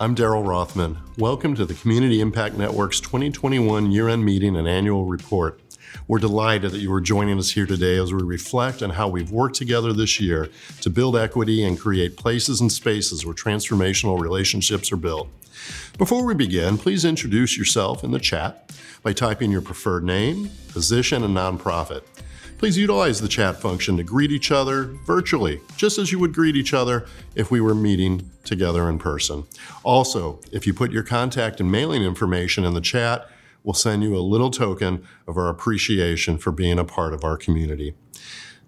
I'm Daryl Rothman. Welcome to the Community Impact Network's 2021 year-end meeting and annual report. We're delighted that you are joining us here today as we reflect on how we've worked together this year to build equity and create places and spaces where transformational relationships are built. Before we begin, please introduce yourself in the chat by typing your preferred name, position, and nonprofit. Please utilize the chat function to greet each other virtually, just as you would greet each other if we were meeting together in person. Also, if you put your contact and mailing information in the chat, we'll send you a little token of our appreciation for being a part of our community.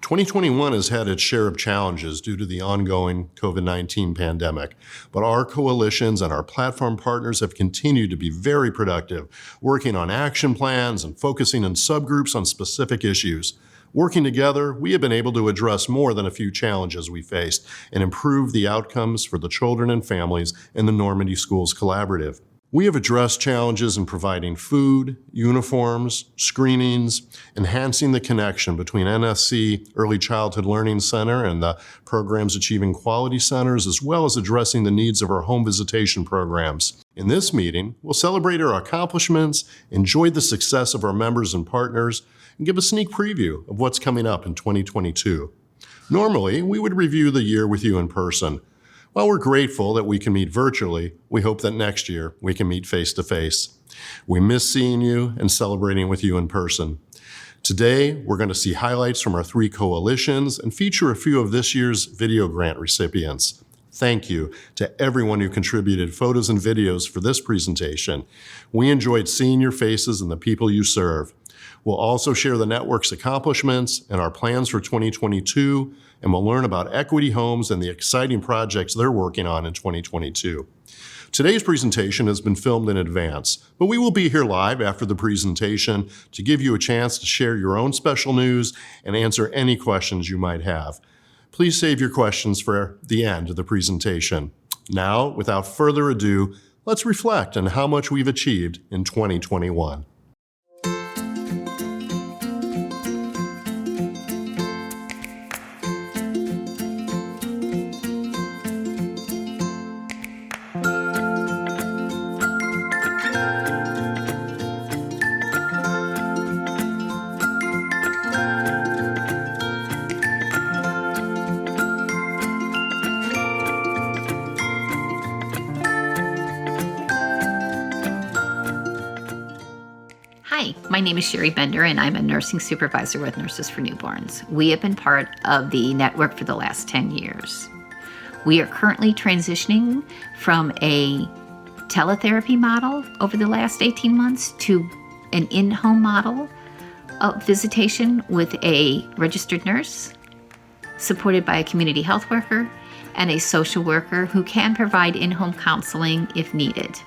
2021 has had its share of challenges due to the ongoing COVID-19 pandemic, but our coalitions and our platform partners have continued to be very productive, working on action plans and focusing on subgroups on specific issues. Working together, we have been able to address more than a few challenges we faced and improve the outcomes for the children and families in the Normandy Schools Collaborative. We have addressed challenges in providing food, uniforms, screenings, enhancing the connection between NSC Early Childhood Learning Center and the Programs Achieving Quality Centers, as well as addressing the needs of our home visitation programs. In this meeting, we'll celebrate our accomplishments, enjoy the success of our members and partners, and give a sneak preview of what's coming up in 2022. Normally, we would review the year with you in person. While we're grateful that we can meet virtually, we hope that next year we can meet face-to-face. We miss seeing you and celebrating with you in person. Today, we're going to see highlights from our 3 coalitions and feature a few of this year's video grant recipients. Thank you to everyone who contributed photos and videos for this presentation. We enjoyed seeing your faces and the people you serve. We'll also share the network's accomplishments and our plans for 2022, and we'll learn about Equity Homes and the exciting projects they're working on in 2022. Today's presentation has been filmed in advance, but we will be here live after the presentation to give you a chance to share your own special news and answer any questions you might have. Please save your questions for the end of the presentation. Now, without further ado, let's reflect on how much we've achieved in 2021. Hi, my name is Sherry Bender, and I'm a nursing supervisor with Nurses for Newborns. We have been part of the network for the last 10 years. We are currently transitioning from a teletherapy model over the last 18 months to an in-home model of visitation with a registered nurse, supported by a community health worker, and a social worker who can provide in-home counseling if needed.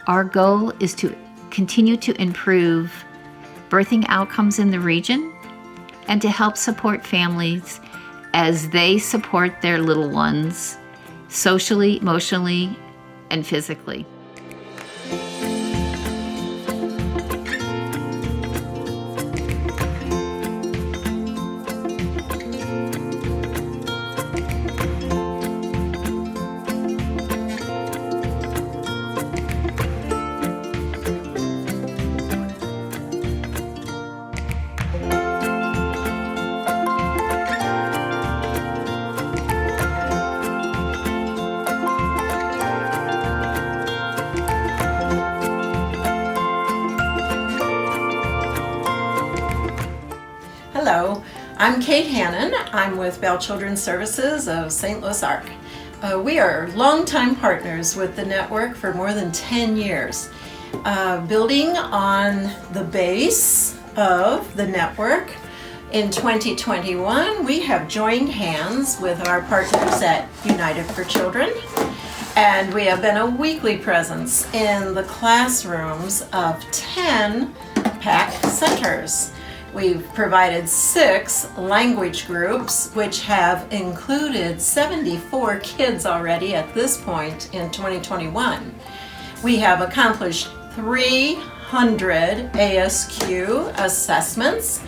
Our goal is to continue to improve birthing outcomes in the region and to help support families as they support their little ones socially, emotionally, and physically. Hello, I'm Kate Hannon. I'm with Belle Children's Services of St. Louis Arc. We are longtime partners with the network for more than 10 years. Building on the base of the network, in 2021 we have joined hands with our partners at United for Children, and we have been a weekly presence in the classrooms of 10 PAC centers. We've provided 6 language groups, which have included 74 kids already at this point in 2021. We have accomplished 300 ASQ assessments,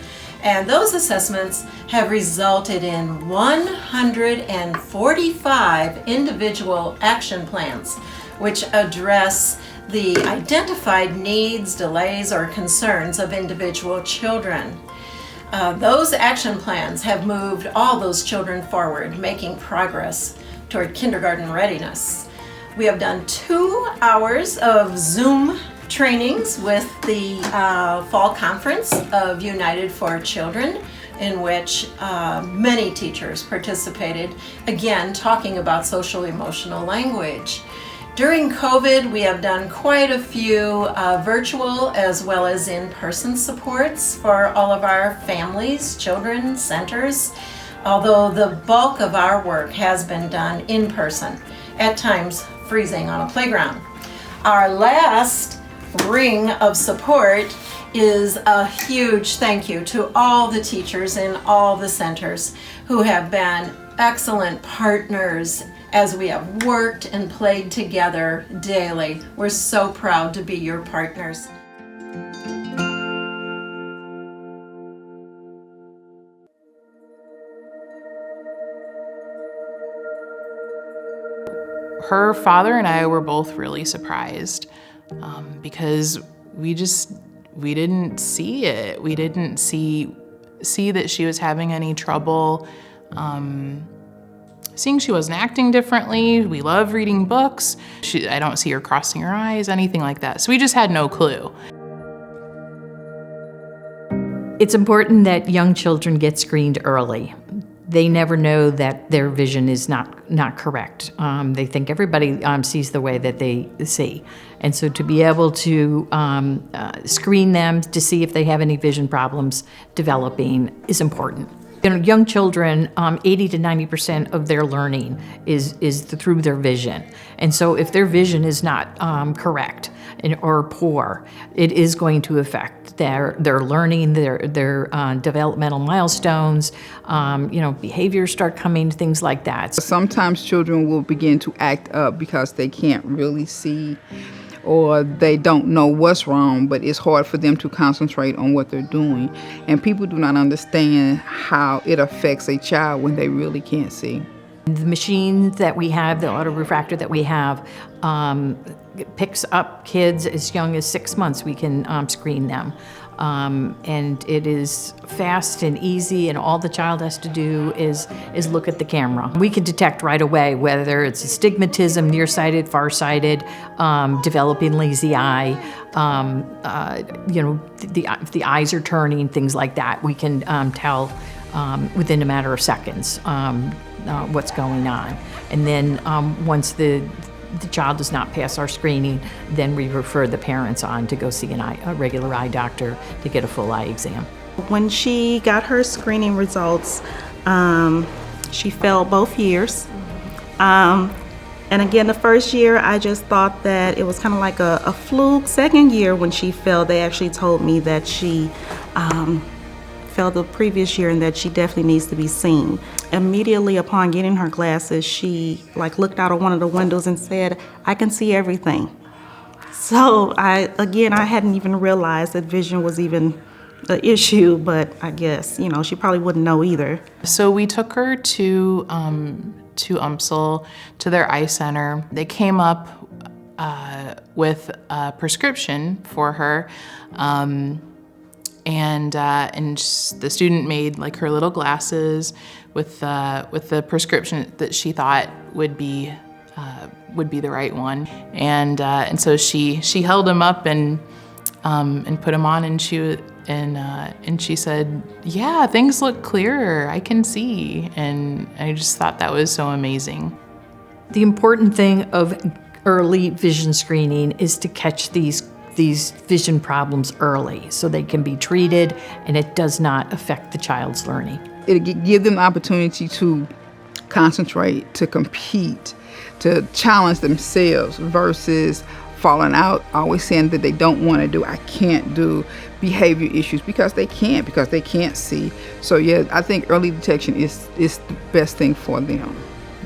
And those assessments have resulted in 145 individual action plans, which address the identified needs, delays, or concerns of individual children. Those action plans have moved all those children forward, making progress toward kindergarten readiness. We have done 2 hours of Zoom trainings with the fall conference of United for Children, in which many teachers participated, again talking about social emotional language. During COVID, we have done quite a few virtual as well as in-person supports for all of our families, children, centers, although the bulk of our work has been done in person, at times freezing on a playground. Our last ring of support is a huge thank you to all the teachers in all the centers who have been excellent partners as we have worked and played together daily. We're so proud to be your partners. Her father and I were both really surprised because we didn't see it. We didn't see that she was having any trouble seeing she wasn't acting differently. We love reading books. I don't see her crossing her eyes, anything like that. So we just had no clue. It's important that young children get screened early. They never know that their vision is not correct. They think everybody sees the way that they see. And so to be able to screen them to see if they have any vision problems developing is important. You know, young children, 80 to 90% of their learning is through their vision. And so if their vision is not correct or poor, it is going to affect their learning, their developmental milestones, behaviors start coming, things like that. Sometimes children will begin to act up because they can't really see or they don't know what's wrong, but it's hard for them to concentrate on what they're doing. And people do not understand how it affects a child when they really can't see. The machine that we have, the autorefractor that we have, picks up kids as young as 6 months. We can screen them. And it is fast and easy, and all the child has to do is look at the camera. We can detect right away whether it's astigmatism, nearsighted, farsighted, developing lazy eye, if the eyes are turning, things like that. We can tell within a matter of seconds what's going on. And then once the child does not pass our screening, then we refer the parents on to go see a regular eye doctor to get a full eye exam. When she got her screening results, she failed both years. And again, the first year, I just thought that it was kind of like a fluke. Second year, when she failed, they actually told me that she failed the previous year and that she definitely needs to be seen. Immediately upon getting her glasses, she looked out of one of the windows and said, "I can see everything." So I hadn't even realized that vision was even an issue, but I guess, she probably wouldn't know either. So we took her to UMSL, to their eye center. They came up with a prescription for her. And the student made her little glasses with the prescription that she thought would be the right one, and so she held them up and put them on, and she said, "Yeah, things look clearer. I can see," and I just thought that was so amazing. The important thing of early vision screening is to catch these vision problems early so they can be treated and it does not affect the child's learning. It gives them the opportunity to concentrate, to compete, to challenge themselves versus falling out, always saying that they don't want to do, I can't do, behavior issues because they can't see. So yeah, I think early detection is the best thing for them.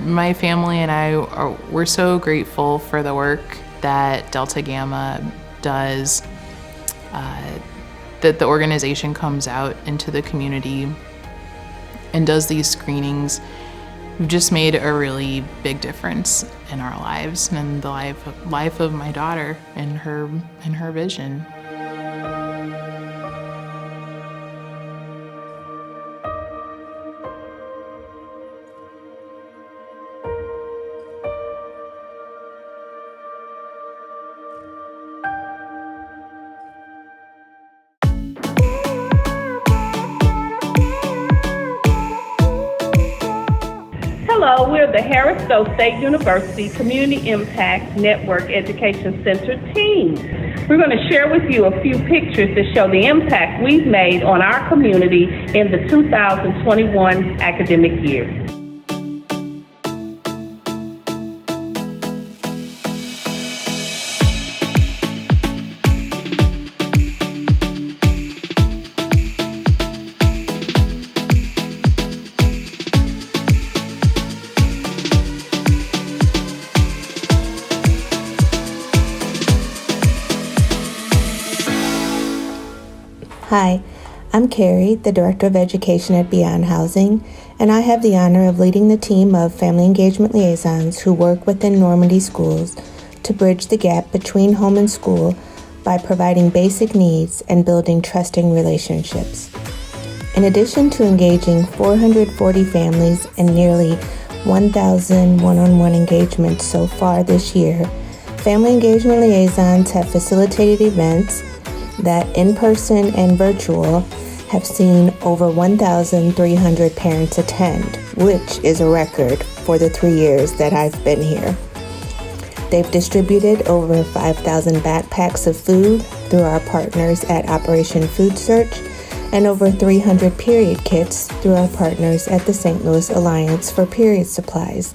My family and we're so grateful for the work that Delta Gamma does. that the organization comes out into the community and does these screenings, we've just made a really big difference in our lives and in the life of my daughter and her vision. Hello, we're the Harris-Stowe State University Community Impact Network Education Center team. We're going to share with you a few pictures that show the impact we've made on our community in the 2021 academic year. Hi, I'm Carrie, the Director of Education at Beyond Housing, and I have the honor of leading the team of Family Engagement Liaisons who work within Normandy Schools to bridge the gap between home and school by providing basic needs and building trusting relationships. In addition to engaging 440 families and nearly 1,000 one-on-one engagements so far this year, Family Engagement Liaisons have facilitated events that in person and virtual have seen over 1,300 parents attend, which is a record for the 3 years that I've been here. They've distributed over 5,000 backpacks of food through our partners at Operation Food Search and over 300 period kits through our partners at the St. Louis Alliance for Period Supplies.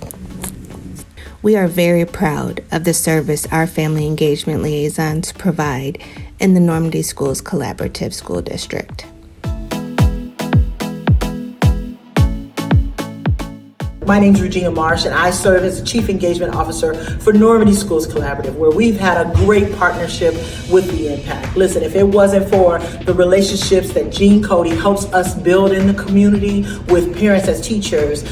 We are very proud of the service our Family Engagement Liaisons provide in the Normandy Schools Collaborative School District. My name is Regina Marsh, and I serve as the Chief Engagement Officer for Normandy Schools Collaborative, where we've had a great partnership with the Impact. Listen, if it wasn't for the relationships that Jean Cody helps us build in the community with parents as teachers,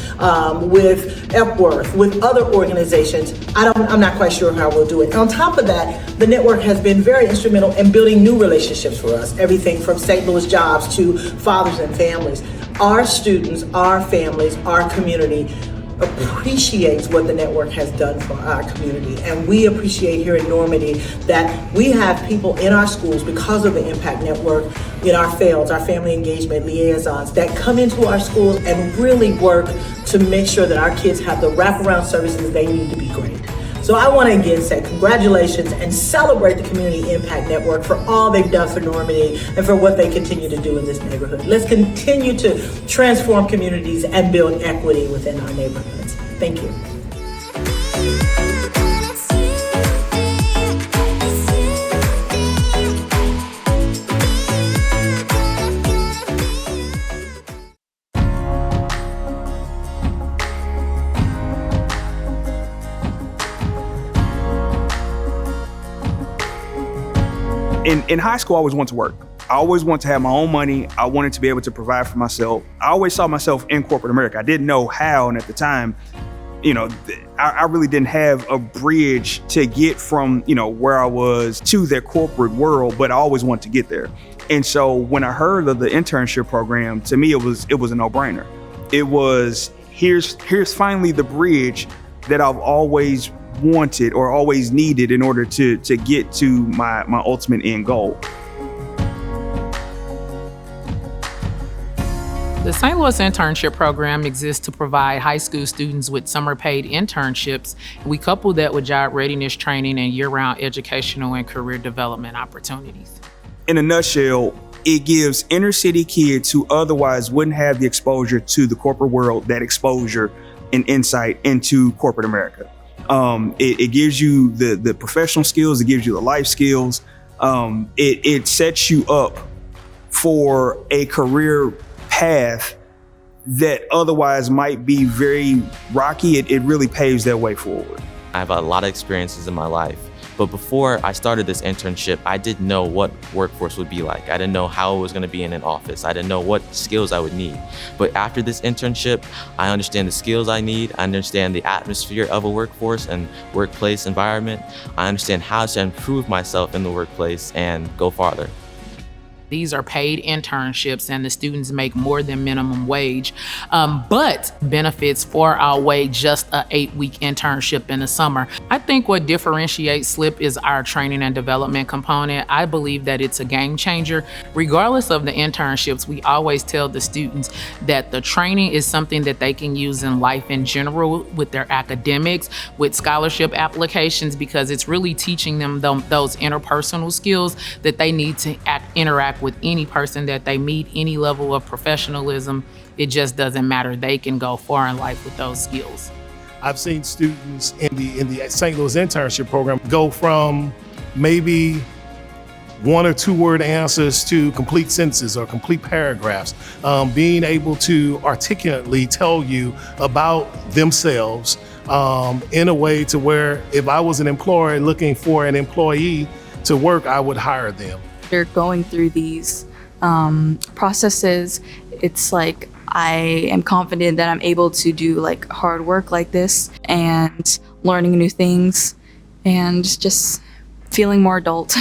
with Epworth, with other organizations, I'm not quite sure how we'll do it. And on top of that, the network has been very instrumental in building new relationships for us, everything from St. Louis Jobs to fathers and families. Our students, our families, our community appreciates what the network has done for our community. And we appreciate here in Normandy that we have people in our schools because of the Impact Network, in our FAILs, our Family Engagement Liaisons, that come into our schools and really work to make sure that our kids have the wraparound services they need to be great. So I want to again say congratulations and celebrate the Community Impact Network for all they've done for Normandy and for what they continue to do in this neighborhood. Let's continue to transform communities and build equity within our neighborhoods. Thank you. In high school, I always wanted to work. I always wanted to have my own money. I wanted to be able to provide for myself. I always saw myself in corporate America. I didn't know how, and at the time, I really didn't have a bridge to get from, where I was to that corporate world, but I always wanted to get there. And so when I heard of the internship program, to me, it was a no-brainer. It was, here's finally the bridge that I've always wanted or always needed in order to get to my ultimate end goal. The St. Louis Internship Program exists to provide high school students with summer paid internships. We couple that with job readiness training and year-round educational and career development opportunities. In a nutshell, it gives inner city kids who otherwise wouldn't have the exposure to the corporate world, that exposure and insight into corporate America. It gives you the professional skills, it gives you the life skills. It sets you up for a career path that otherwise might be very rocky. It really paves that way forward. I have a lot of experiences in my life But before I started this internship, I didn't know what workforce would be like. I didn't know how it was going to be in an office. I didn't know what skills I would need. But after this internship, I understand the skills I need. I understand the atmosphere of a workforce and workplace environment. I understand how to improve myself in the workplace and go farther. These are paid internships and the students make more than minimum wage, but benefits far outweigh just an 8-week internship in the summer. I think what differentiates SLIP is our training and development component. I believe that it's a game changer. Regardless of the internships, we always tell the students that the training is something that they can use in life in general with their academics, with scholarship applications, because it's really teaching them those interpersonal skills that they need to interact with any person that they meet, any level of professionalism. It just doesn't matter. They can go far in life with those skills. I've seen students in the St. Louis internship program go from maybe 1 or 2 word answers to complete sentences or complete paragraphs, being able to articulately tell you about themselves in a way to where if I was an employer looking for an employee to work, I would hire them. After going through these processes, it's like I am confident that I'm able to do like hard work like this and learning new things and just feeling more adult.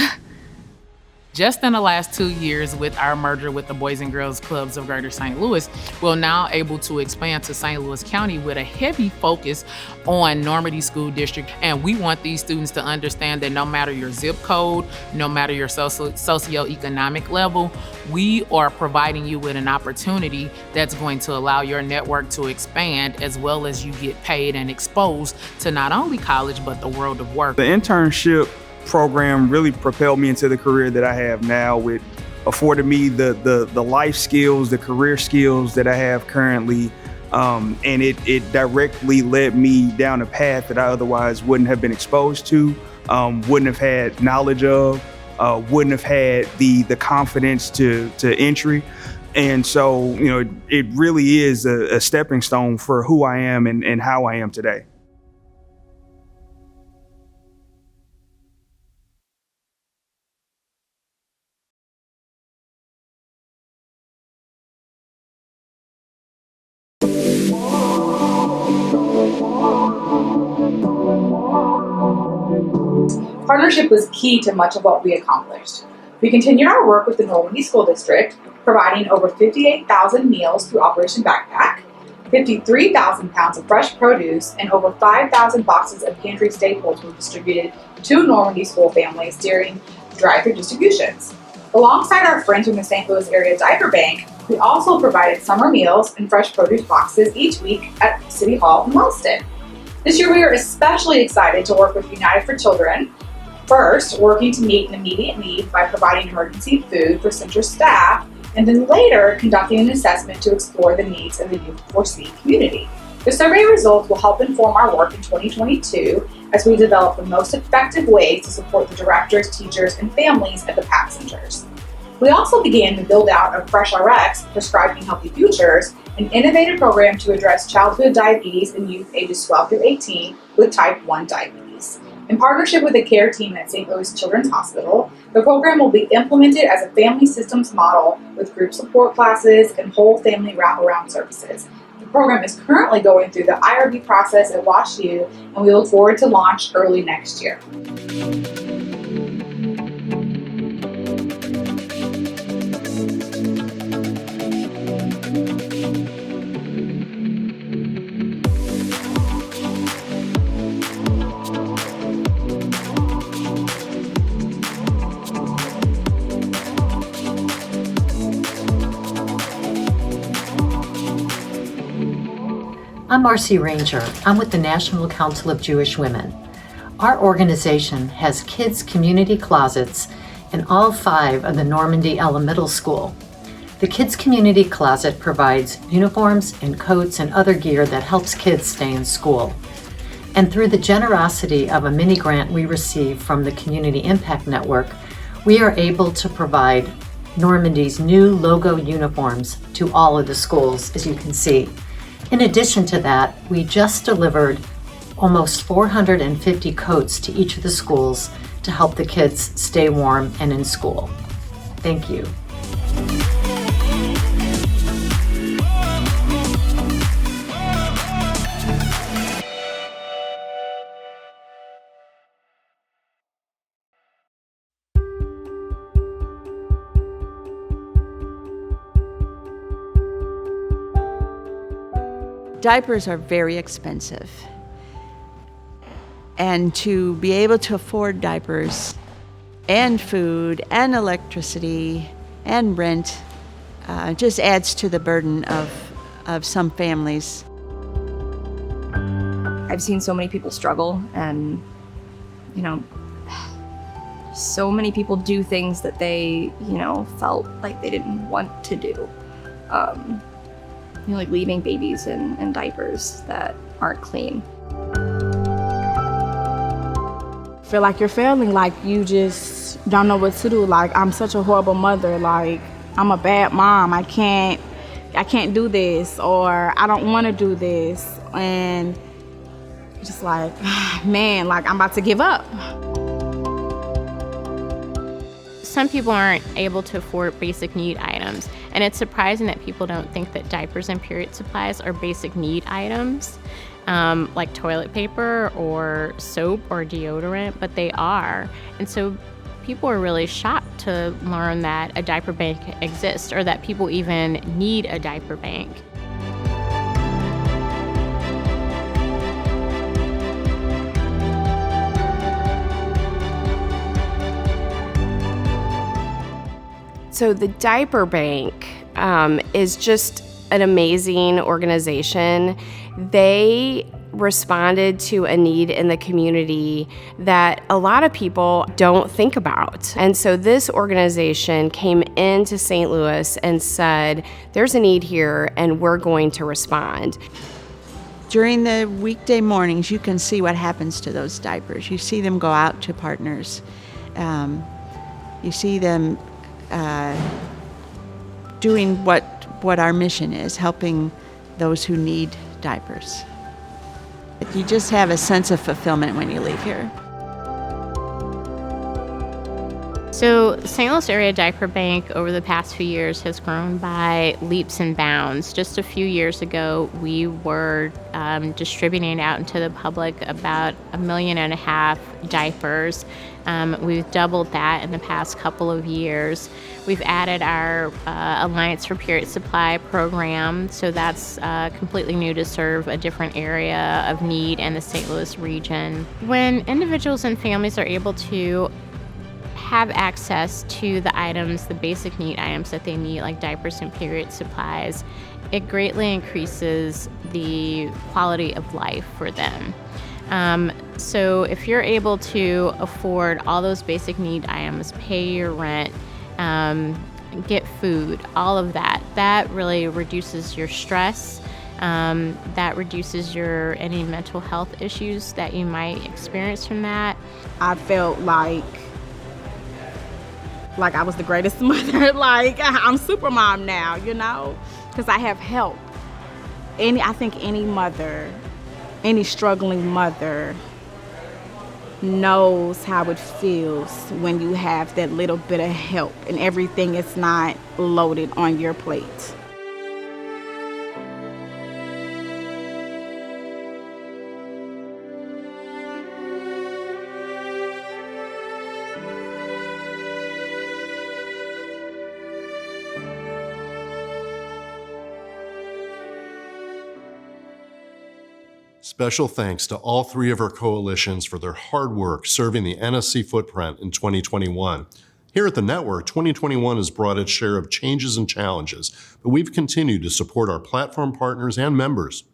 Just in the last 2 years with our merger with the Boys and Girls Clubs of Greater St. Louis, we're now able to expand to St. Louis County with a heavy focus on Normandy School District. And we want these students to understand that no matter your zip code, no matter your socioeconomic level, we are providing you with an opportunity that's going to allow your network to expand, as well as you get paid and exposed to not only college, but the world of work. The internship program really propelled me into the career that I have now. It afforded me the life skills, the career skills that I have currently, and it directly led me down a path that I otherwise wouldn't have been exposed to, wouldn't have had knowledge of, wouldn't have had the confidence to entry. And so, you know, it really is a stepping stone for who I am and how I am today. Partnership was key to much of what we accomplished. We continued our work with the Normandy School District, providing over 58,000 meals through Operation Backpack, 53,000 pounds of fresh produce, and over 5,000 boxes of pantry staples were distributed to Normandy school families during drive-through distributions. Alongside our friends from the St. Louis area Diaper Bank, we also provided summer meals and fresh produce boxes each week at City Hall in Wellston. This year we are especially excited to work with United for Children, first working to meet an immediate need by providing emergency food for center staff, and then later conducting an assessment to explore the needs of the U4C community. The survey results will help inform our work in 2022 as we develop the most effective ways to support the directors, teachers, and families at the PAC centers. We also began the build out of Fresh RX, Prescribing Healthy Futures, an innovative program to address childhood diabetes in youth ages 12 through 18 with type 1 diabetes. In partnership with the care team at St. Louis Children's Hospital, the program will be implemented as a family systems model with group support classes and whole family wraparound services. The program is currently going through the IRB process at WashU, and we look forward to launch early next year. I'm Marcy Ranger. I'm with the National Council of Jewish Women. Our organization has kids' community closets in all 5 of the Normandy Middle School. The Kids Community Closet provides uniforms and coats and other gear that helps kids stay in school. And through the generosity of a mini grant we received from the Community Impact Network, we are able to provide Normandy's new logo uniforms to all of the schools, as you can see. In addition to that, we just delivered almost 450 coats to each of the schools to help the kids stay warm and in school. Thank you. Diapers are very expensive. And to be able to afford diapers and food and electricity and rent just adds to the burden of some families. I've seen so many people struggle, and so many people do things that they felt like they didn't want to do. Like leaving babies in diapers that aren't clean. Feel like you're failing, like you just don't know what to do. Like, I'm such a horrible mother, like I'm a bad mom, I can't do this, or I don't want to do this, and just like, man, like I'm about to give up. Some people aren't able to afford basic need items, and it's surprising that people don't think that diapers and period supplies are basic need items, like toilet paper or soap or deodorant, but they are. And so people are really shocked to learn that a diaper bank exists, or that people even need a diaper bank. So the Diaper Bank is just an amazing organization. They responded to a need in the community that a lot of people don't think about. And so this organization came into St. Louis and said, there's a need here and we're going to respond. During the weekday mornings, you can see what happens to those diapers. You see them go out to partners. You see them doing what our mission is, helping those who need diapers. You just have a sense of fulfillment when you leave here. So St. Louis Area Diaper Bank over the past few years has grown by leaps and bounds. Just a few years ago, we were distributing out into the public about 1.5 million diapers. We've doubled that in the past couple of years. We've added our Alliance for Period Supply program, so that's completely new to serve a different area of need in the St. Louis region. When individuals and families are able to have access to the items, the basic need items that they need, like diapers and period supplies, it greatly increases the quality of life for them. So if you're able to afford all those basic need items, pay your rent, get food, all of that, that really reduces your stress. That reduces any mental health issues that you might experience from that. I felt like I was the greatest mother. Like, I'm super mom now, because I have help. I think any mother, any struggling mother knows how it feels when you have that little bit of help and everything is not loaded on your plate. Special thanks to all three of our coalitions for their hard work serving the NSC footprint in 2021. Here at the network, 2021 has brought its share of changes and challenges, but we've continued to support our platform partners and members.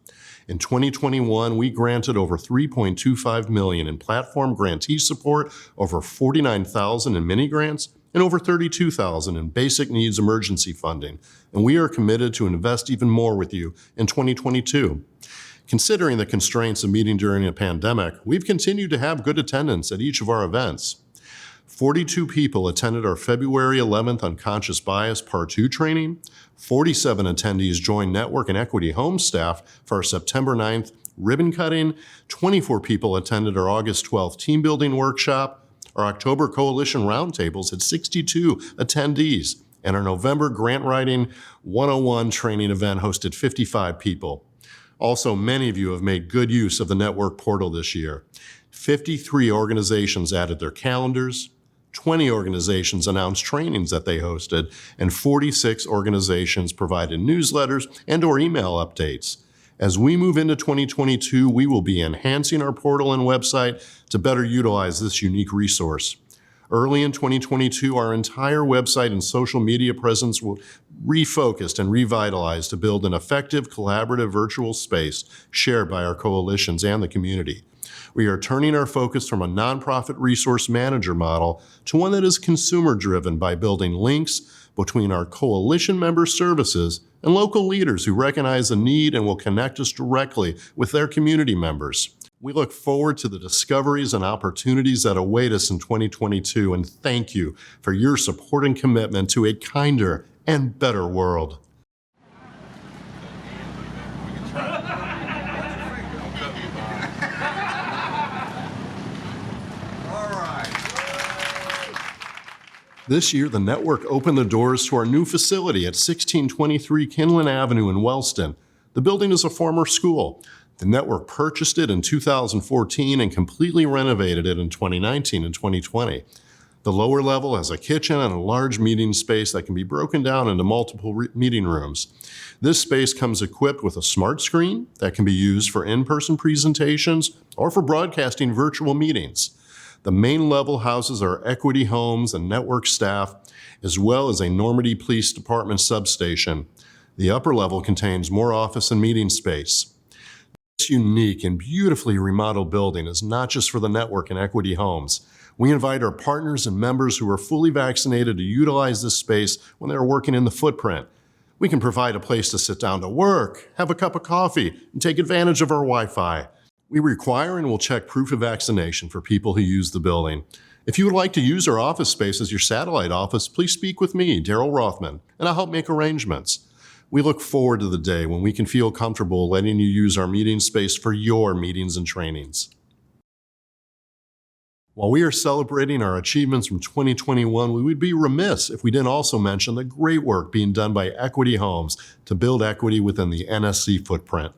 In 2021, we granted over $3.25 million in platform grantee support, over $49,000 in mini grants, and over $32,000 in basic needs emergency funding. And we are committed to invest even more with you in 2022. Considering the constraints of meeting during a pandemic, we've continued to have good attendance at each of our events. 42 people attended our February 11th Unconscious Bias Part 2 training. 47 attendees joined Network and Equity Home staff for our September 9th ribbon cutting. 24 people attended our August 12th team building workshop. Our October Coalition Roundtables had 62 attendees, and our November Grant Writing 101 training event hosted 55 people. Also, many of you have made good use of the network portal this year. 53 organizations added their calendars, 20 organizations announced trainings that they hosted, and 46 organizations provided newsletters and/or email updates. As we move into 2022, we will be enhancing our portal and website to better utilize this unique resource. Early in 2022, our entire website and social media presence will refocused and revitalized to build an effective, collaborative virtual space shared by our coalitions and the community. We are turning our focus from a nonprofit resource manager model to one that is consumer-driven by building links between our coalition member services and local leaders who recognize the need and will connect us directly with their community members. We look forward to the discoveries and opportunities that await us in 2022, and thank you for your support and commitment to a kinder and better world. This year, the network opened the doors to our new facility at 1623 Kinlan Avenue in Wellston. The building is a former school. The network purchased it in 2014 and completely renovated it in 2019 and 2020. The lower level has a kitchen and a large meeting space that can be broken down into multiple meeting rooms. This space comes equipped with a smart screen that can be used for in-person presentations or for broadcasting virtual meetings. The main level houses our equity homes and network staff, as well as a Normandy Police Department substation. The upper level contains more office and meeting space. This unique and beautifully remodeled building is not just for the network and equity homes. We invite our partners and members who are fully vaccinated to utilize this space when they're working in the footprint. We can provide a place to sit down to work, have a cup of coffee, and take advantage of our Wi-Fi. We require and will check proof of vaccination for people who use the building. If you would like to use our office space as your satellite office, please speak with me, Daryl Rothman, and I'll help make arrangements. We look forward to the day when we can feel comfortable letting you use our meeting space for your meetings and trainings. While we are celebrating our achievements from 2021, we would be remiss if we didn't also mention the great work being done by Equity Homes to build equity within the NSC footprint.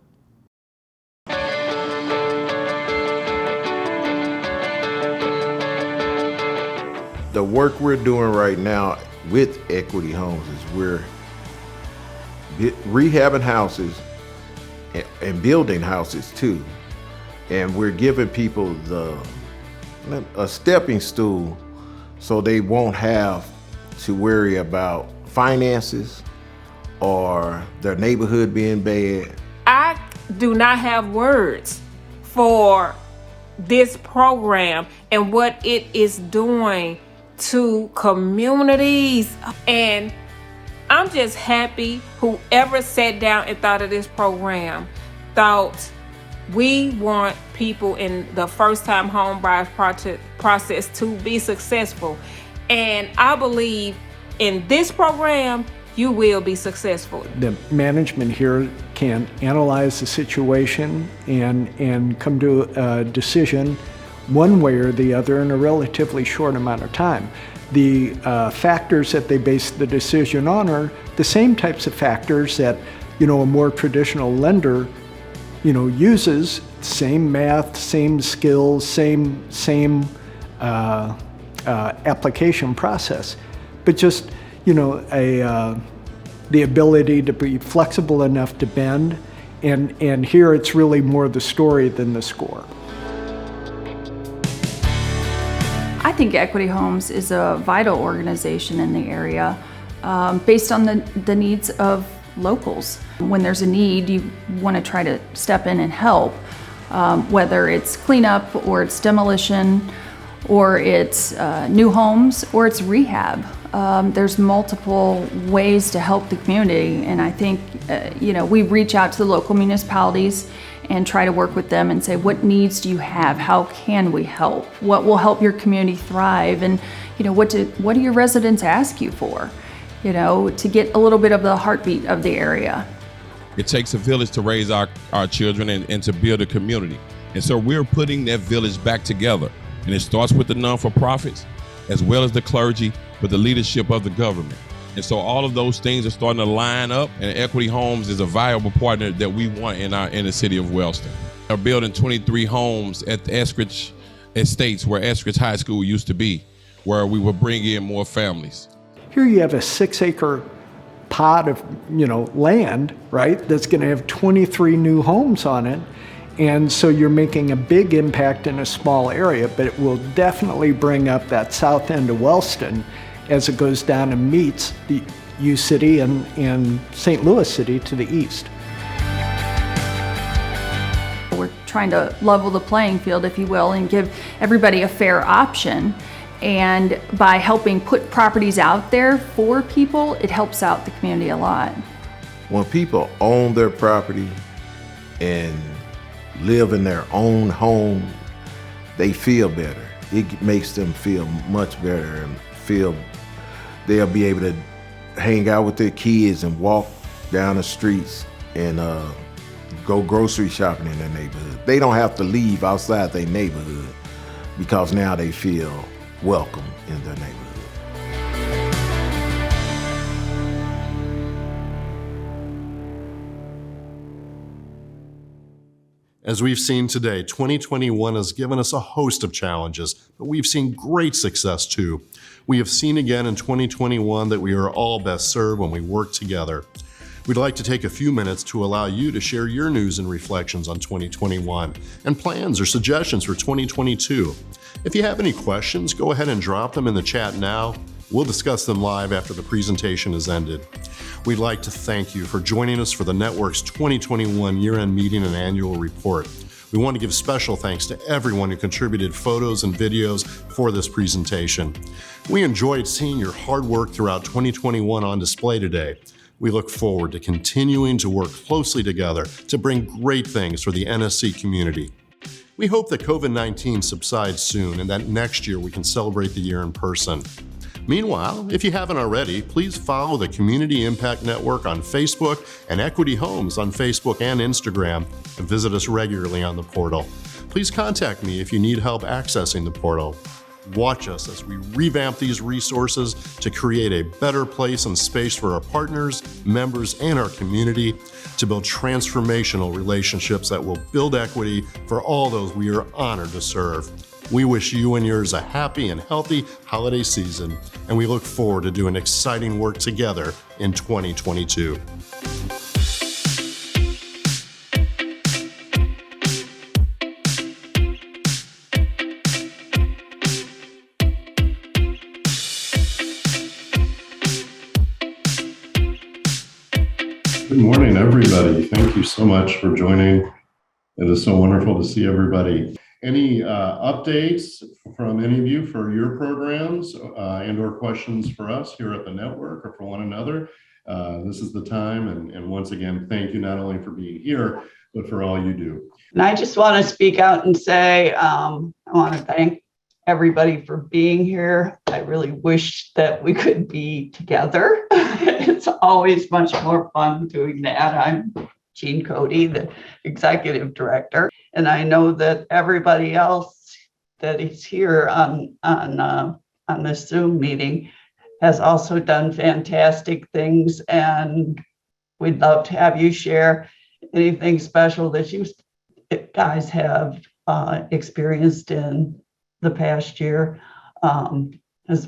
The work we're doing right now with Equity Homes is we're rehabbing houses and building houses too. And we're giving people a stepping stool so they won't have to worry about finances or their neighborhood being bad. I do not have words for this program and what it is doing to communities. And I'm just happy whoever sat down and thought of this program thought we want people in the first-time home buyers process to be successful. And I believe in this program, you will be successful. The management here can analyze the situation and come to a decision one way or the other in a relatively short amount of time. The factors that they base the decision on are the same types of factors that, a more traditional lender, uses. Same math, same skills, same application process, but just, the ability to be flexible enough to bend, and here it's really more the story than the score. I think Equity Homes is a vital organization in the area based on the needs of locals. When there's a need, you want to try to step in and help, whether it's cleanup or it's demolition or it's new homes or it's rehab. There's multiple ways to help the community, and I think we reach out to the local municipalities and try to work with them and say, what needs do you have? How can we help? What will help your community thrive? And what do your residents ask you for? To get a little bit of the heartbeat of the area. It takes a village to raise our children and to build a community. And so we're putting that village back together. And it starts with the non-for-profits as well as the clergy, but the leadership of the government. And so all of those things are starting to line up, and Equity Homes is a viable partner that we want in the city of Wellston. We're building 23 homes at the Eskridge Estates, where Eskridge High School used to be, where we will bring in more families. Here you have a 6-acre pot of land, right, that's going to have 23 new homes on it. And so you're making a big impact in a small area, but it will definitely bring up that south end of Wellston as it goes down and meets the U-City and St. Louis City to the east. We're trying to level the playing field, if you will, and give everybody a fair option. And by helping put properties out there for people, it helps out the community a lot. When people own their property and live in their own home, they feel better. It makes them feel much better and feel they'll be able to hang out with their kids and walk down the streets and go grocery shopping in their neighborhood. They don't have to leave outside their neighborhood because now they feel welcome in their neighborhood. As we've seen today, 2021 has given us a host of challenges, but we've seen great success too. We have seen again in 2021 that we are all best served when we work together. We'd like to take a few minutes to allow you to share your news and reflections on 2021 and plans or suggestions for 2022. If you have any questions, go ahead and drop them in the chat now. We'll discuss them live after the presentation is ended. We'd like to thank you for joining us for the network's 2021 year-end meeting and annual report. We want to give special thanks to everyone who contributed photos and videos for this presentation. We enjoyed seeing your hard work throughout 2021 on display today. We look forward to continuing to work closely together to bring great things for the NSC community. We hope that COVID-19 subsides soon and that next year we can celebrate the year in person. Meanwhile, if you haven't already, please follow the Community Impact Network on Facebook and Equity Homes on Facebook and Instagram, and visit us regularly on the portal. Please contact me if you need help accessing the portal. Watch us as we revamp these resources to create a better place and space for our partners, members, and our community to build transformational relationships that will build equity for all those we are honored to serve. We wish you and yours a happy and healthy holiday season, and we look forward to doing exciting work together in 2022. Good morning, everybody. Thank you so much for joining. It is so wonderful to see everybody. Any updates from any of you for your programs and or questions for us here at the network or for one another? This is the time. And once again, thank you not only for being here, but for all you do. And I just want to speak out and say, I want to thank everybody for being here. I really wish that we could be together. It's always much more fun doing that. I'm Jean Cody, the executive director, and I know that everybody else that is here on this Zoom meeting has also done fantastic things, and we'd love to have you share anything special that you guys have experienced in the past year.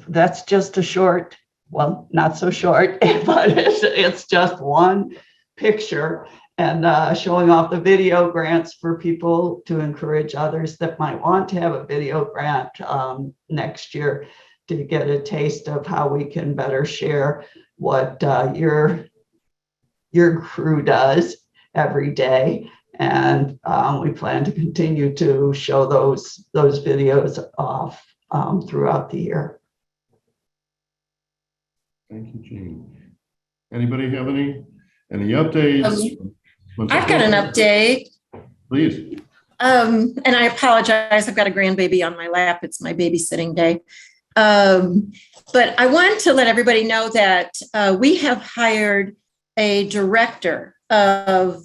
That's just a short, well, not so short, but it's just one picture. And showing off the video grants for people to encourage others that might want to have a video grant next year to get a taste of how we can better share what your crew does every day. And we plan to continue to show those videos off throughout the year. Thank you, Jean. Anybody have any updates? I've got an update. Please. And I apologize. I've got a grandbaby on my lap. It's my babysitting day. But I want to let everybody know that we have hired a director of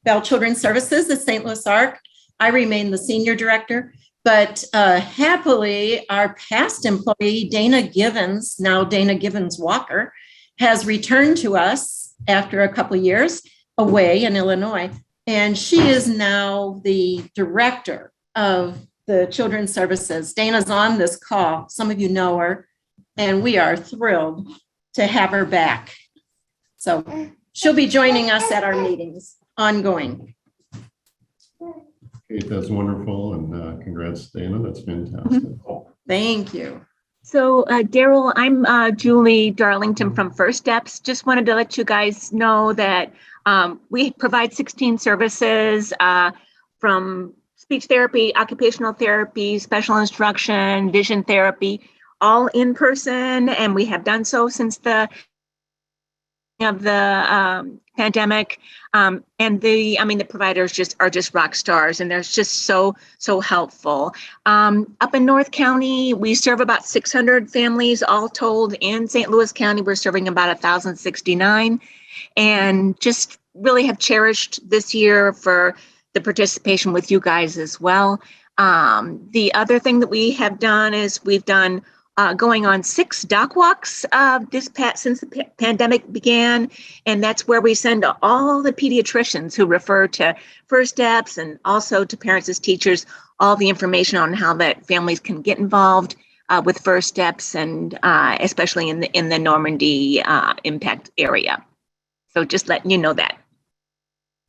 Belle Children's Services, the St. Louis ARC. I remain the senior director. But happily, our past employee, Dana Givens, now Dana Givens Walker, has returned to us after a couple of years away in Illinois. And she is now the director of the Children's Services. Dana's on this call. Some of you know her, and we are thrilled to have her back. So she'll be joining us at our meetings ongoing. Kate, that's wonderful, and congrats, Dana. That's fantastic. Thank you. So, Daryl, I'm Julie Darlington from First Steps. Just wanted to let you guys know that we provide 16 services from speech therapy, occupational therapy, special instruction, vision therapy, all in person, and we have done so since the pandemic. And the providers are just rock stars, and they're just so helpful. Up in North County, we serve about 600 families all told. In St. Louis County, we're serving about 1,069, and just really have cherished this year for the participation with you guys as well. The other thing that we have done is we've done going on 6 doc walks since the pandemic began, and that's where we send all the pediatricians who refer to First Steps and also to parents as teachers all the information on how that families can get involved with First Steps, and especially in the Normandy impact area. So just letting you know that.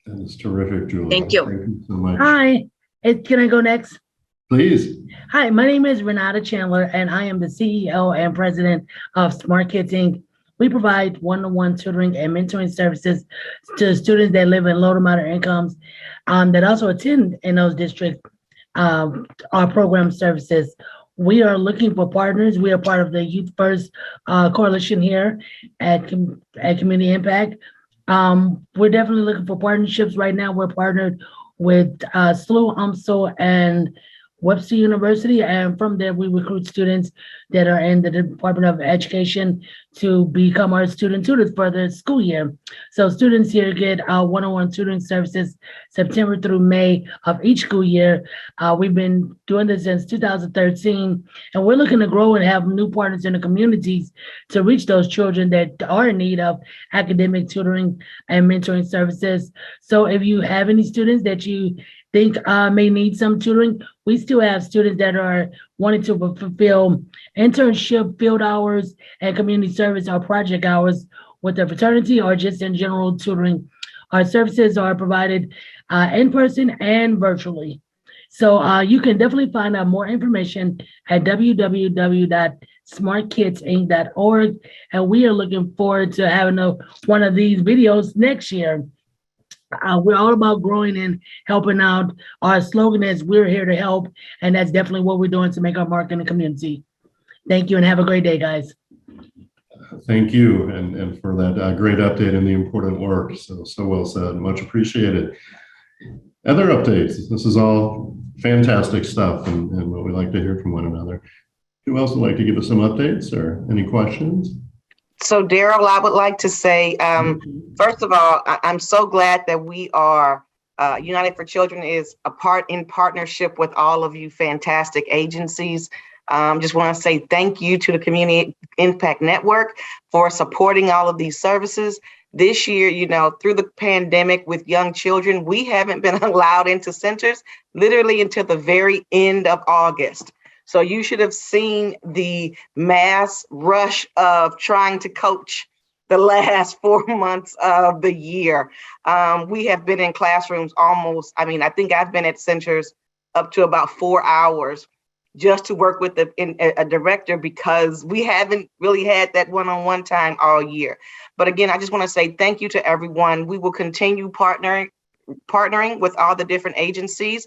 That is terrific, Julie. Thank you. Thank you so much. Hi, can I go next? Please. Hi, my name is Renata Chandler, and I am the CEO and president of Smart Kids, Inc. We provide one-to-one tutoring and mentoring services to students that live in low to moderate incomes that also attend in those districts our program services. We are looking for partners. We are part of the Youth First Coalition here at Community Impact. We're definitely looking for partnerships. Right now, we're partnered with SLU, UMSL, and Webster University, and from there we recruit students that are in the Department of Education to become our student tutors for the school year. So students here get one-on-one tutoring services September through May of each school year. We've been doing this since 2013, and we're looking to grow and have new partners in the communities to reach those children that are in need of academic tutoring and mentoring services. So if you have any students that you think may need some tutoring, we still have students that are wanting to fulfill internship, field hours, and community service or project hours with the fraternity or just in general tutoring. Our services are provided in person and virtually. So you can definitely find out more information at www.smartkidsinc.org. And we are looking forward to having one of these videos next year. We're all about growing and helping out. Our slogan is "We're here to help," and that's definitely what we're doing to make our mark in the community. Thank you, and have a great day, guys. Thank you, and for that great update and the important work. So well said. Much appreciated. Other updates. This is all fantastic stuff, and what we like to hear from one another. Who else would like to give us some updates or any questions? So, Daryl, I would like to say, first of all, I'm so glad that we are, United for Children is in partnership with all of you fantastic agencies. Just want to say thank you to the Community Impact Network for supporting all of these services. This year, through the pandemic with young children, we haven't been allowed into centers literally until the very end of August. So you should have seen the mass rush of trying to coach the last 4 months of the year. We have been in classrooms almost, I think I've been at centers up to about 4 hours just to work with a director because we haven't really had that one-on-one time all year. But again, I just want to say thank you to everyone. We will continue partnering with all the different agencies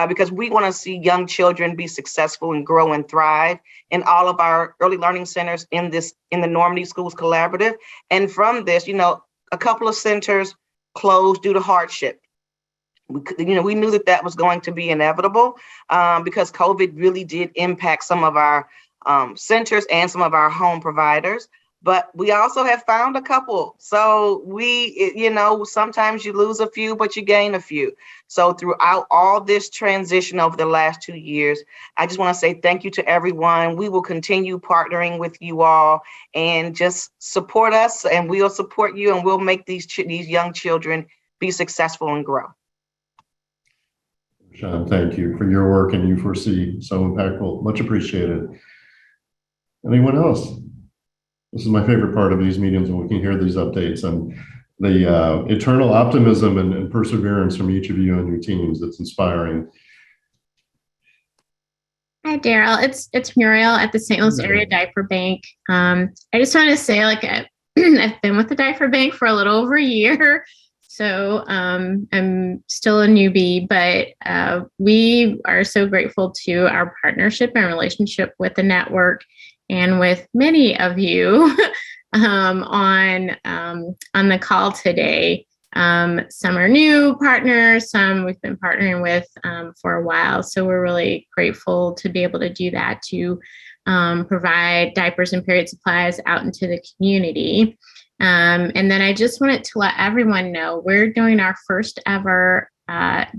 because we want to see young children be successful and grow and thrive in all of our early learning centers in the Normandy Schools Collaborative. And from this, a couple of centers closed due to hardship. We knew that was going to be inevitable because COVID really did impact some of our centers and some of our home providers. but we also have found a couple. So sometimes you lose a few, but you gain a few. So throughout all this transition over the last 2 years, I just want to say thank you to everyone. We will continue partnering with you all and just support us, and we'll support you, and we'll make these young children be successful and grow. Sean, thank you for your work, and you foresee so impactful. Much appreciated. Anyone else? This is my favorite part of these meetings when we can hear these updates and the eternal optimism and perseverance from each of you and your teams. That's inspiring. Hi, Daryl. It's Muriel at the St. Louis Area Diaper Bank. I just want to say, I've been with the Diaper Bank for a little over a year, so I'm still a newbie, but we are so grateful to our partnership and relationship with the network and with many of you on the call today. Some are new partners, some we've been partnering with for a while. So we're really grateful to be able to do that, to provide diapers and period supplies out into the community. And then I just wanted to let everyone know we're doing our first ever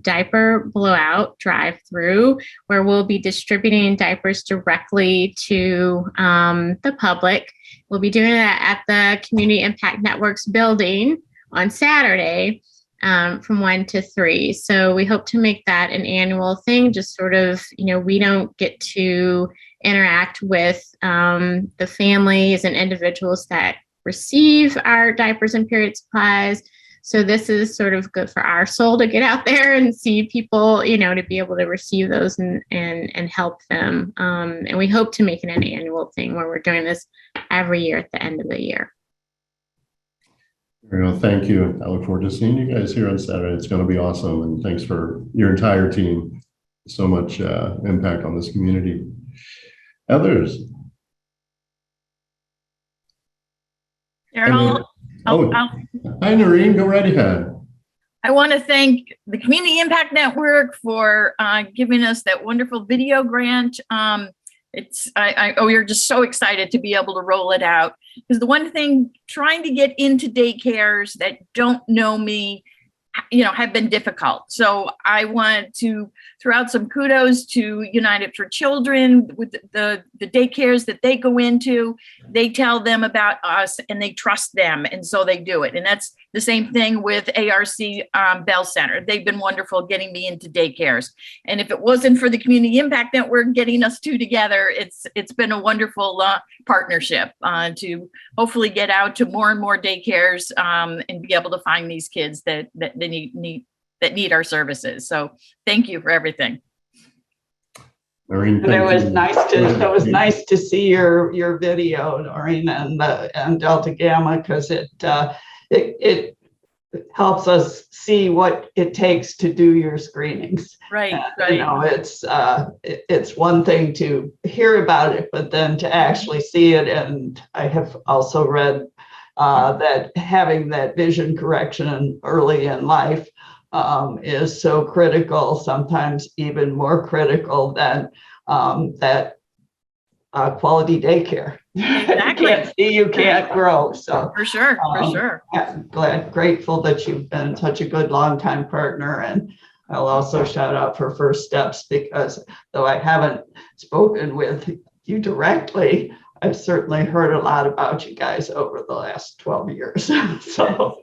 diaper blowout drive-through, where we'll be distributing diapers directly to the public. We'll be doing that at the Community Impact Network's building on Saturday from 1 to 3. So we hope to make that an annual thing, just sort of, we don't get to interact with the families and individuals that receive our diapers and period supplies. So this is sort of good for our soul to get out there and see people, to be able to receive those and help them. And we hope to make it an annual thing where we're doing this every year at the end of the year. Well, thank you. I look forward to seeing you guys here on Saturday. It's going to be awesome. And thanks for your entire team. So much impact on this community. Others? Daryl, hi, Noreen. Go right ahead. I want to thank the Community Impact Network for giving us that wonderful video grant. We're just so excited to be able to roll it out, because the one thing, trying to get into daycares that don't know me, have been difficult. So I want to throw out some kudos to United for Children with the daycares that they go into. They tell them about us and they trust them, and so they do it. And that's the same thing with ARC Belle Center. They've been wonderful getting me into daycares. And if it wasn't for the Community Impact Network getting us two together, it's been a wonderful partnership to hopefully get out to more and more daycares and be able to find these kids that need our services. So thank you for everything. Noreen, and it was nice to see your video, Noreen, and Delta Gamma, because it helps us see what it takes to do your screenings. Right. It's one thing to hear about it, but then to actually see it. And I have also read that having that vision correction early in life is so critical, sometimes even more critical than that quality daycare. Exactly. You can't see, you can't grow. So for sure. I'm grateful that you've been such a good longtime partner. And I'll also shout out for First Steps, because though I haven't spoken with you directly, I've certainly heard a lot about you guys over the last 12 years. So,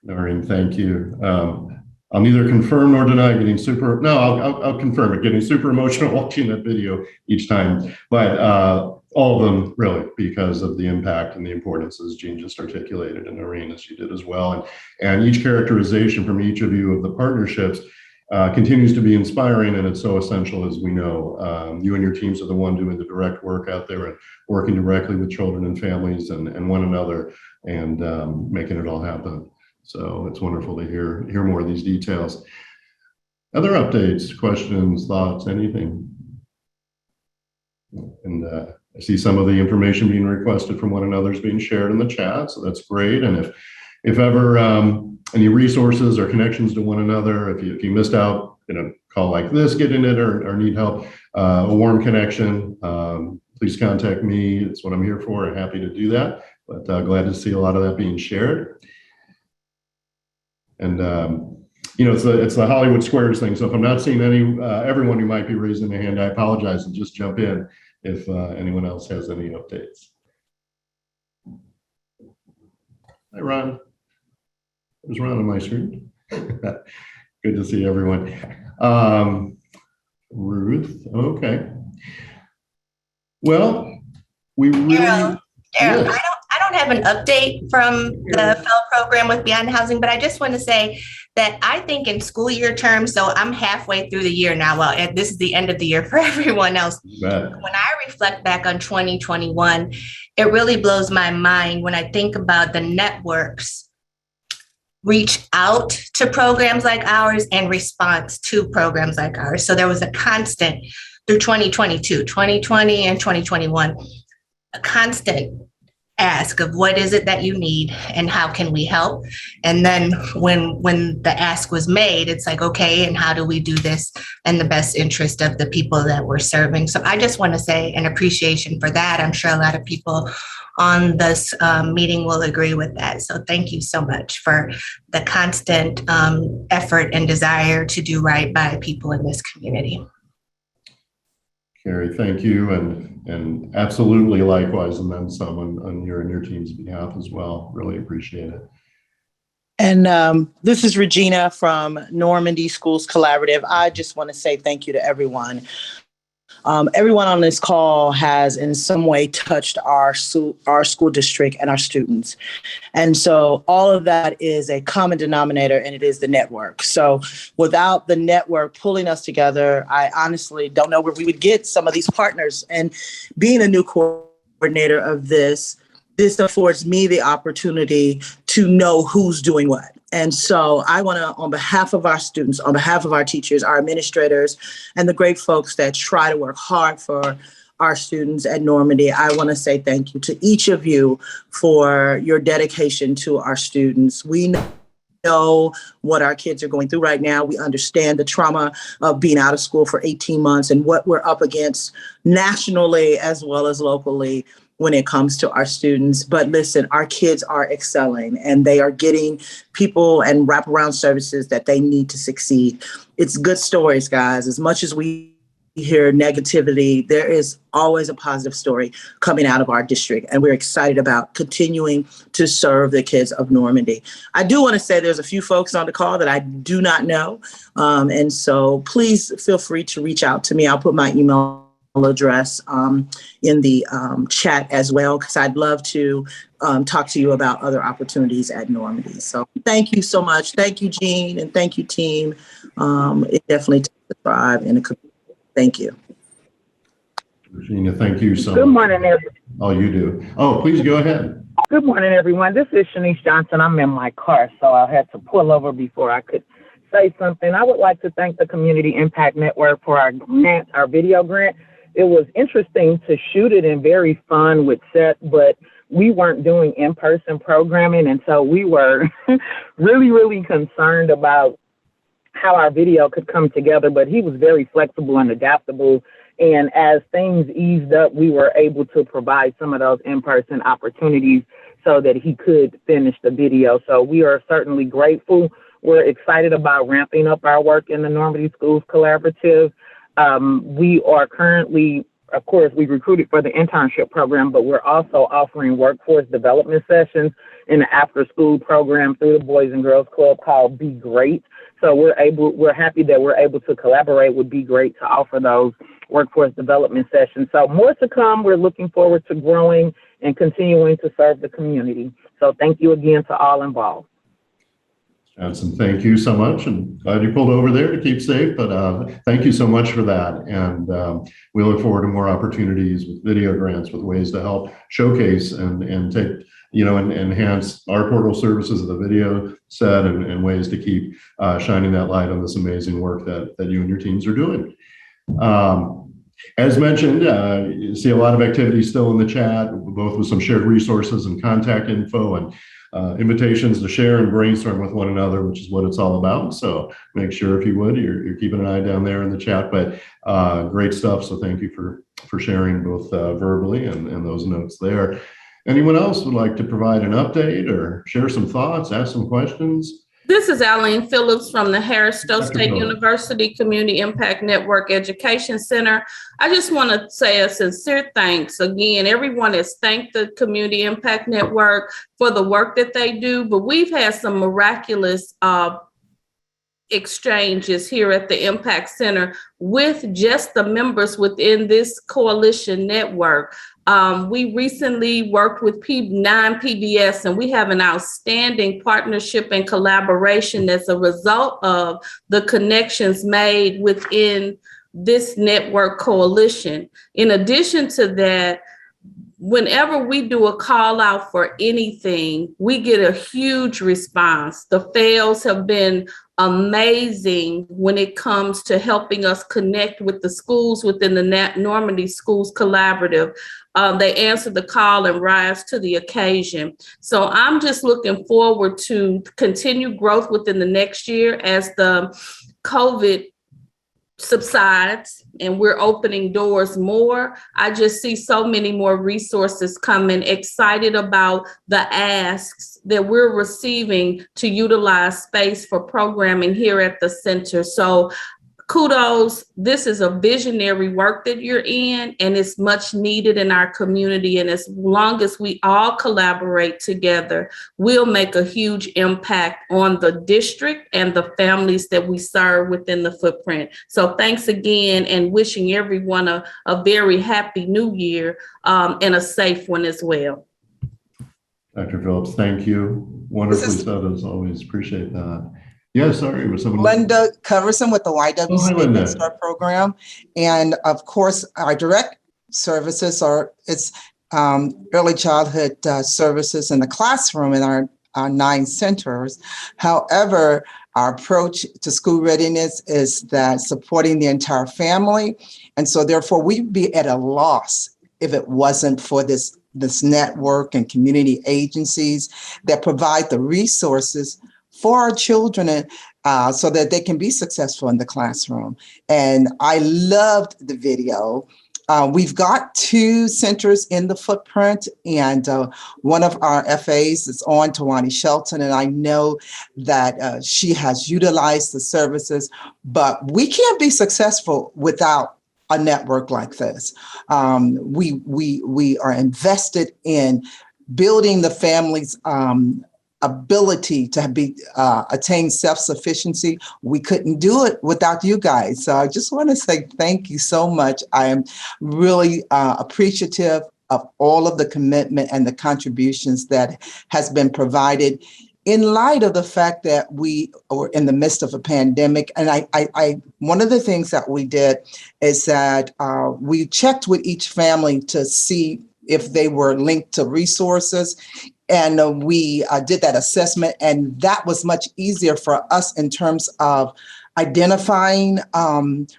Noreen, thank you. I'll neither confirm nor deny getting I'll confirm it, getting super emotional watching that video each time. But all of them really, because of the impact and the importance, as Jean just articulated, and Noreen, as you did as well. And each characterization from each of you of the partnerships continues to be inspiring, and it's so essential, as we know. You and your teams are the one doing the direct work out there and working directly with children and families and one another, and making it all happen. So it's wonderful to hear more of these details. Other updates, questions, thoughts, anything? And I see some of the information being requested from one another is being shared in the chat, so that's great. And if ever any resources or connections to one another, if you missed out in a call like this, getting it, or need help, a warm connection, please contact me. It's what I'm here for. I'm happy to do that. But glad to see a lot of that being shared. And it's the Hollywood Squares thing. So if I'm not seeing everyone who might be raising their hand, I apologize, and just jump in if anyone else has any updates. Hi, Ron. There's Ron on my screen. Good to see everyone. Ruth, okay. Well, we really. Daryl, yes. I don't have an update from the Belle program with Beyond Housing, but I just want to say that I think in school year terms, so I'm halfway through the year now. Well, this is the end of the year for everyone else. Right. When I reflect back on 2021, it really blows my mind when I think about the networks reach out to programs like ours and response to programs like ours. So there was a constant through 2022, 2020, and 2021, a constant ask of what is it that you need and how can we help? And then when the ask was made, it's like, okay, and how do we do this in the best interest of the people that we're serving? So I just want to say an appreciation for that. I'm sure a lot of people on this meeting will agree with that. So thank you so much for the constant effort and desire to do right by people in this community. Carrie, thank you, and absolutely likewise, and then some on your and your team's behalf as well. Really appreciate it. And this is Regina from Normandy Schools Collaborative. I just want to say thank you to everyone. Everyone on this call has in some way touched our school district and our students. And so all of that is a common denominator, and it is the network. So without the network pulling us together, I honestly don't know where we would get some of these partners. And being a new coordinator of this affords me the opportunity to know who's doing what. And so I want to, on behalf of our students, on behalf of our teachers, our administrators, and the great folks that try to work hard for our students at Normandy, I want to say thank you to each of you for your dedication to our students. We know what our kids are going through right now. We understand the trauma of being out of school for 18 months and what we're up against nationally as well as locally when it comes to our students. But listen, our kids are excelling and they are getting people and wraparound services that they need to succeed. It's good stories, guys. As much as we hear negativity, there is always a positive story coming out of our district. And we're excited about continuing to serve the kids of Normandy. I do want to say there's a few folks on the call that I do not know. And so please feel free to reach out to me. I'll put my email address in the chat as well, because I'd love to talk to you about other opportunities at Normandy. So thank you so much. Thank you, Jean, and thank you, team. It definitely takes a thrive in a community. Thank you. Regina, thank you so much. Good morning, everyone. Oh, you do. Oh, please go ahead. Good morning, everyone. This is Shanice Johnson. I'm in my car, so I had to pull over before I could say something. I would like to thank the Community Impact Network for our grant, our video grant. It was interesting to shoot it and very fun with set, but we weren't doing in-person programming. And so we were really concerned about how our video could come together, but he was very flexible and adaptable. And as things eased up, we were able to provide some of those in-person opportunities so that he could finish the video. So we are certainly grateful. We're excited about ramping up our work in the Normandy Schools Collaborative. We are currently, of course, we recruited for the internship program, but we're also offering workforce development sessions in the after-school program through the Boys and Girls Club called Be Great. So we're happy that we're able to collaborate with Be Great to offer those workforce development sessions. So more to come. We're looking forward to growing and continuing to serve the community. So thank you again to all involved. Johnson, thank you so much, and glad you pulled over there to keep safe, but thank you so much for that. And we look forward to more opportunities with video grants, with ways to help showcase and take, and enhance our portal services of the video set and ways to keep shining that light on this amazing work that you and your teams are doing. As mentioned, you see a lot of activity still in the chat, both with some shared resources and contact info and invitations to share and brainstorm with one another, which is what it's all about. So make sure, if you would, you're keeping an eye down there in the chat. But great stuff. So thank you for sharing both verbally and those notes there. Anyone else would like to provide an update or share some thoughts, ask some questions? This is Aline Phillips from the Harris Stowe Dr. State Phillips. University Community Impact Network Education Center. I just want to say a sincere thanks. Again, everyone has thanked the Community Impact Network for the work that they do, but we've had some miraculous exchanges here at the Impact Center with just the members within this coalition network. We recently worked with 9 PBS, and we have an outstanding partnership and collaboration as a result of the connections made within this network coalition. In addition to that, whenever we do a call out for anything, we get a huge response. The fails have been amazing when it comes to helping us connect with the schools within the Normandy Schools Collaborative. They answer the call and rise to the occasion. So I'm just looking forward to continued growth within the next year as the COVID subsides and we're opening doors more. I just see so many more resources coming, excited about the asks that we're receiving to utilize space for programming here at the center. So kudos, this is a visionary work that you're in, and it's much needed in our community. And as long as we all collaborate together, we'll make a huge impact on the district and the families that we serve within the footprint. So thanks again, and wishing everyone a very happy new year and a safe one as well. Dr. Phillips, thank you. Wonderfully said as always. Appreciate that. Yeah, sorry, was someone. Linda Coverson with the YWCA Linda. Head Start program. And of course, our direct services are, it's early childhood services in the classroom in our 9 centers. However, our approach to school readiness is that supporting the entire family. And so therefore we'd be at a loss if it wasn't for this network and community agencies that provide the resources for our children so that they can be successful in the classroom. And I loved the video. We've got 2 centers in the footprint, and one of our FAs is on, Tawani Shelton, and I know that she has utilized the services, but we can't be successful without a network like this. We are invested in building the family's ability to attain self-sufficiency. We couldn't do it without you guys. So I just want to say thank you so much. I am really appreciative of all of the commitment and the contributions that has been provided in light of the fact that we were in the midst of a pandemic. And I one of the things that we did is that we checked with each family to see if they were linked to resources. And we did that assessment, and that was much easier for us in terms of identifying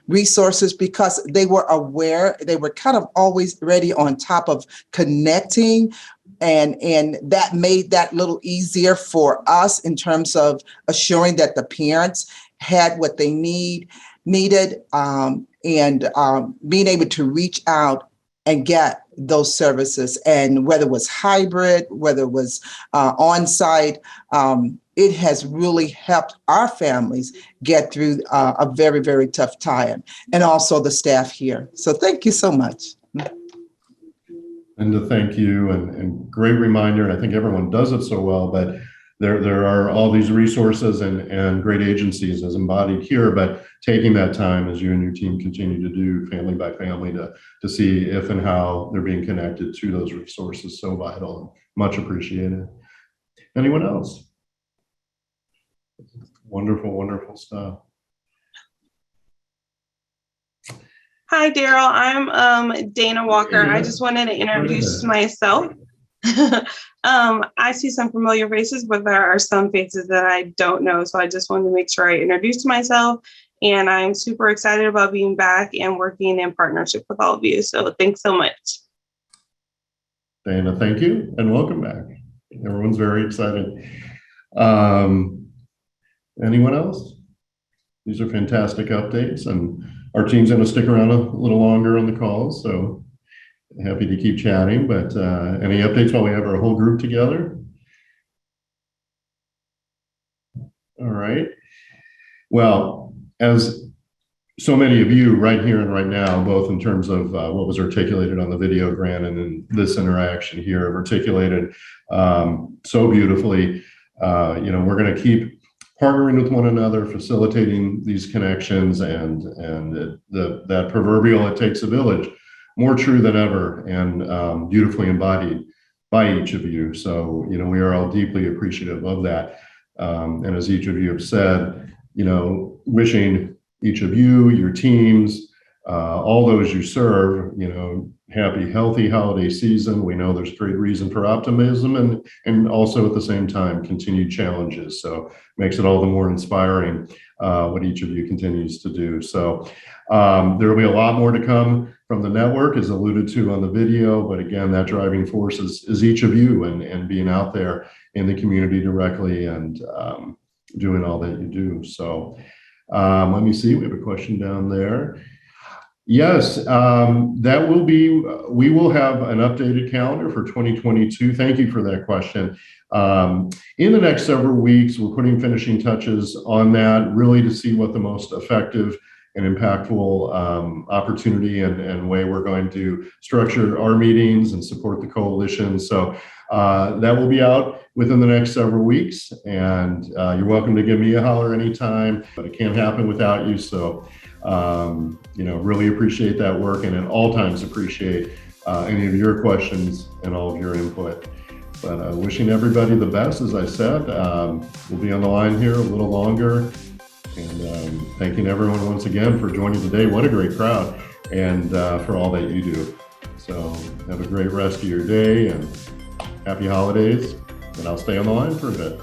resources because they were aware, they were kind of always ready on top of connecting. And that made that a little easier for us in terms of assuring that the parents had what they needed and being able to reach out and get those services. And whether it was hybrid, whether it was on-site, it has really helped our families get through a very, very tough time, and also the staff here. So thank you so much. Linda, thank you, and great reminder. And I think everyone does it so well, but there are all these resources and great agencies as embodied here, but taking that time as you and your team continue to do family by family to see if and how they're being connected to those resources, so vital, much appreciated. Anyone else? Wonderful, wonderful stuff. Hi, Daryl. I'm Dana Walker. I just wanted to introduce myself. I see some familiar faces, but there are some faces that I don't know. So I just wanted to make sure I introduced myself. And I'm super excited about being back and working in partnership with all of you. So thanks so much. Dana, thank you, and welcome back. Everyone's very excited. Anyone else? These are fantastic updates, and our team's going to stick around a little longer on the calls. So happy to keep chatting, but any updates while we have our whole group together? All right. Well, as so many of you right here and right now, both in terms of what was articulated on the video grant and in this interaction here, have articulated so beautifully. We're going to keep partnering with one another, facilitating these connections, and that proverbial "it takes a village," more true than ever, and beautifully embodied by each of you. So, we are all deeply appreciative of that. And as each of you have said, wishing each of you, your teams, all those you serve, happy, healthy holiday season. We know there's great reason for optimism and also at the same time, continued challenges. So makes it all the more inspiring what each of you continues to do. So there will be a lot more to come from the network, as alluded to on the video. But again, that driving force is each of you and being out there in the community directly and doing all that you do. So let me see, we have a question down there. Yes, that will be, we will have an updated calendar for 2022. Thank you for that question. In the next several weeks, we're putting finishing touches on that, really to see what the most effective and impactful opportunity and way we're going to structure our meetings and support the coalition. So that will be out within the next several weeks, and you're welcome to give me a holler anytime, but it can't happen without you. So really appreciate that work, and at all times appreciate any of your questions and all of your input. But wishing everybody the best, as I said. We'll be on the line here a little longer, and thanking everyone once again for joining today. What a great crowd, and for all that you do. So have a great rest of your day and happy holidays, and I'll stay on the line for a bit.